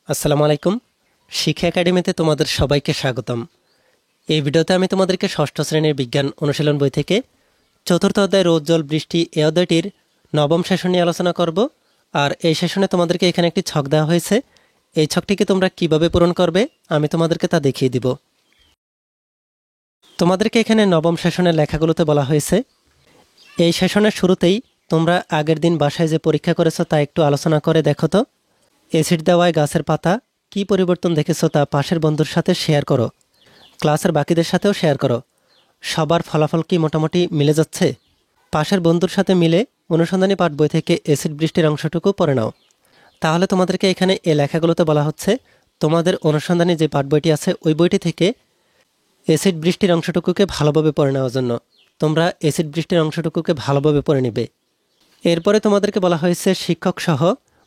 আসসালামু আলাইকুম। শিক্ষা একাডেমিতে তোমাদের সবাইকে স্বাগতম। এই ভিডিওতে আমি তোমাদেরকে ষষ্ঠ শ্রেণীর বিজ্ঞান অনুশীলন বই থেকে চতুর্থ অধ্যায় রোদ জল বৃষ্টি এ অধ্যায়টির নবম সেশন নিয়ে আলোচনা করব। আর এই সেশনে তোমাদেরকে এখানে একটি ছক দেওয়া হয়েছে। এই ছকটিকে তোমরা কিভাবে পূরণ করবে আমি তোমাদেরকে তা দেখিয়ে দিব। তোমাদেরকে এখানে নবম সেশনের লেখাগুলোতে বলা হয়েছে, এই সেশনের শুরুতেই তোমরা আগের দিন বাসায় যে পরীক্ষা করেছো তা একটু আলোচনা করে দেখো তো। অ্যাসিড দেওয়ায় গাছের পাতা কি পরিবর্তন দেখেছো তা পাশের বন্ধুর সাথে শেয়ার করো, ক্লাসের বাকিদের সাথেও শেয়ার করো। সবার ফলাফল কি মোটামুটি মিলে যাচ্ছে? পাশের বন্ধুর সাথে মিলে অনুসন্ধানী পাঠ বই থেকে অ্যাসিড বৃষ্টির অংশটুকু পড়ে নাও। তাহলে তোমাদেরকে এখানে এই লেখাগুলোতে বলা হচ্ছে তোমাদের অনুসন্ধানী যে পাঠ বইটি আছে ওই বইটি থেকে অ্যাসিড বৃষ্টির অংশটুকুকে ভালোভাবে পড়ে নেওয়ার জন্য তোমরা অ্যাসিড বৃষ্টির অংশটুকুকে ভালোভাবে পড়ে নিবে। এরপরে তোমাদেরকে বলা হয়েছে শিক্ষক সহ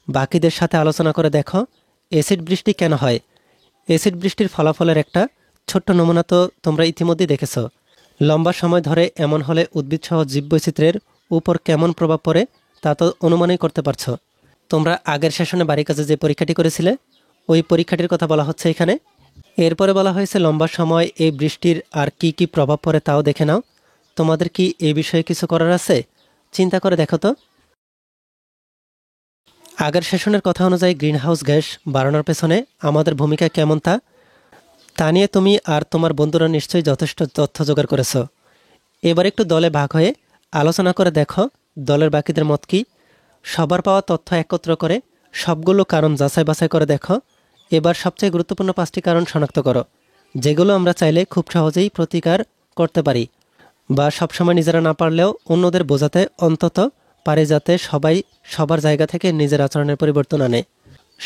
বাকিদের সাথে আলোচনা করে দেখো অ্যাসিড বৃষ্টি কেন হয়। অ্যাসিড বৃষ্টির ফলাফলের একটা ছোট্ট নমুনা তো তোমরা ইতিমধ্যেই দেখেছ। লম্বা সময় ধরে এমন হলে উদ্ভিদসহ জীববৈচিত্র্যের উপর কেমন প্রভাব পড়ে তা তো অনুমানই করতে পারছো। তোমরা আগের সেশনে বাড়ির কাছে যে পরীক্ষাটি করেছিলে ওই পরীক্ষাটির কথা বলা হচ্ছে এখানে। এরপরে বলা হয়েছে লম্বা সময় এই বৃষ্টির আর কি কি প্রভাব পড়ে তাও দেখে নাও। তোমাদের কি এই বিষয়ে কিছু করার আছে? চিন্তা করে দেখো তো। আগের সেশনের কথা অনুযায়ী গ্রিনহাউস গ্যাস বাড়ানোর পেছনে আমাদের ভূমিকা কেমন তা নিয়ে তুমি আর তোমার বন্ধুরা নিশ্চয়ই যথেষ্ট তথ্য জোগাড় করেছ। এবার একটু দলে ভাগ হয়ে আলোচনা করে দেখো দলের বাকিদের মত কি। সবার পাওয়া তথ্য একত্র করে সবগুলো কারণ যাচাই বাছাই করে দেখো। এবার সবচেয়ে গুরুত্বপূর্ণ 5টি কারণ শনাক্ত করো, যেগুলো আমরা চাইলে খুব সহজেই প্রতিকার করতে পারি বা সবসময় নিজেরা না পারলেও অন্যদের বোঝাতে অন্তত পারে, যাতে সবাই সবার জায়গা থেকে নিজের আচরণের পরিবর্তন আনে।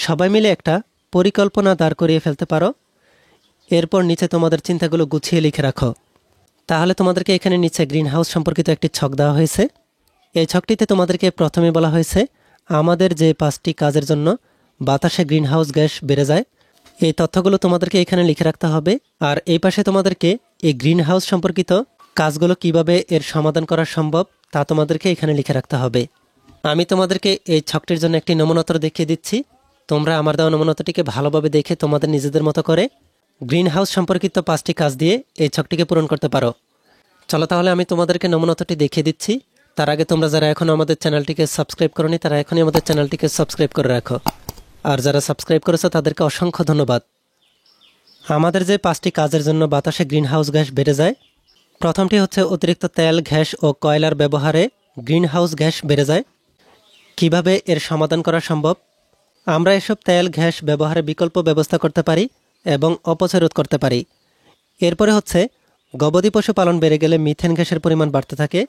সবাই মিলে একটা পরিকল্পনা দাঁড় করিয়ে ফেলতে পারো। এরপর নিচে তোমাদের চিন্তাগুলো গুছিয়ে লিখে রাখো। তাহলে তোমাদেরকে এখানে নিচে গ্রিনহাউস সম্পর্কিত একটি ছক দেওয়া হয়েছে। এই ছকটিতে তোমাদেরকে প্রথমে বলা হয়েছে আমাদের যে 5টি কাজের জন্য বাতাসে গ্রিনহাউস গ্যাস বেড়ে যায়, এই তথ্যগুলো তোমাদেরকে এখানে লিখে রাখতে হবে। আর এই পাশে তোমাদেরকে এই গ্রিনহাউস সম্পর্কিত কাজগুলো কিভাবে এর সমাধান করা সম্ভব তা তোমাদেরকে এখানে লিখে রাখতে হবে। আমি তোমাদেরকে এই ছকটির জন্য একটি নমুনোত্তর দেখিয়ে দিচ্ছি। তোমরা আমার দেওয়া নমুনোত্তরটিকে ভালোভাবে দেখে তোমাদের নিজেদের মতো করে গ্রিনহাউস সম্পর্কিত 5টি কাজ দিয়ে এই ছকটিকে পূরণ করতে পারো। চলো তাহলে আমি তোমাদেরকে নমুনোত্তরটি দেখিয়ে দিচ্ছি। তার আগে তোমরা যারা এখনও আমাদের চ্যানেলটিকে সাবস্ক্রাইব করোনি তারা এখনই আমাদের চ্যানেলটিকে সাবস্ক্রাইব করে রাখো। আর যারা সাবস্ক্রাইব করেছো তাদেরকে অসংখ্য ধন্যবাদ। আমাদের যে 5টি কাজের জন্য বাতাসে গ্রিনহাউস গ্যাস বেড়ে যায়, প্রথমটি হচ্ছে অতিরিক্ত তেল, গ্যাস ও কয়লার ব্যবহারে গ্রিনহাউস গ্যাস বেড়ে যায়। কিভাবে এর সমাধান করা সম্ভব? আমরা এসব তেল, গ্যাস ব্যবহারে বিকল্প ব্যবস্থা করতে পারি এবং অপচয় রোধ করতে পারি। এরপরে হচ্ছে গবাদি পশুপালন বেড়ে গেলে মিথেন গ্যাসের পরিমাণ বাড়তে থাকে।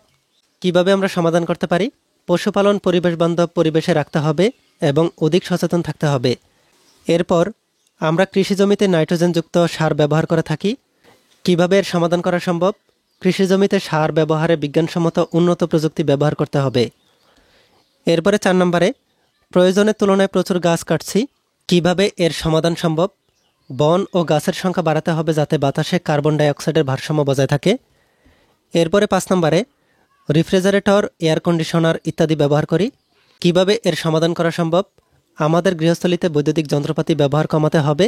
কিভাবে আমরা সমাধান করতে পারি? পশুপালন পরিবেশ বান্ধব পরিবেশে রাখতে হবে এবং অধিক সচেতন থাকতে হবে। এরপর আমরা কৃষি জমিতে নাইট্রোজেনযুক্ত সার ব্যবহার করে থাকি। কিভাবে এর সমাধান করা সম্ভব? কৃষি জমিতে সার ব্যবহারে বিজ্ঞানসম্মত উন্নত প্রযুক্তি ব্যবহার করতে হবে। এরপরে 4 নম্বরে প্রয়োজনের তুলনায় প্রচুর গাছ কাটছি। কিভাবে এর সমাধান সম্ভব? বন ও গাছের সংখ্যা বাড়াতে হবে যাতে বাতাসে কার্বন ডাই অক্সাইডের ভারসাম্য বজায় থাকে। এরপরে 5 নম্বরে রেফ্রিজারেটর, এয়ার কন্ডিশনার ইত্যাদি ব্যবহার করি। কিভাবে এর সমাধান করা সম্ভব? আমাদের গৃহস্থলিতে বৈদ্যুতিক যন্ত্রপাতি ব্যবহার কমাতে হবে।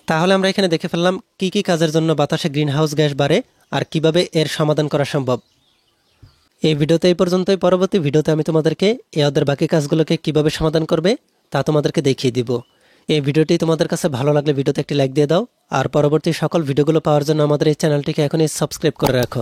তাহলে আমরা এখানে দেখে ফেললাম কি কি কাজের জন্য বাতাসে গ্রিনহাউস গ্যাস বাড়ে আর কিভাবে এর সমাধান করা সম্ভব। এই ভিডিওতে এই পর্যন্তই। পরবর্তী ভিডিওতে আমি তোমাদেরকে ওদের বাকি কাজগুলোকে কিভাবে সমাধান করবে তা তোমাদেরকে দেখিয়ে দিব। এই ভিডিওটি তোমাদের কাছে ভালো লাগলে ভিডিওতে একটি লাইক দিয়ে দাও। আর পরবর্তী সকল ভিডিওগুলো পাওয়ার জন্য আমাদের এই চ্যানেলটিকে এখনই সাবস্ক্রাইব করে রাখো।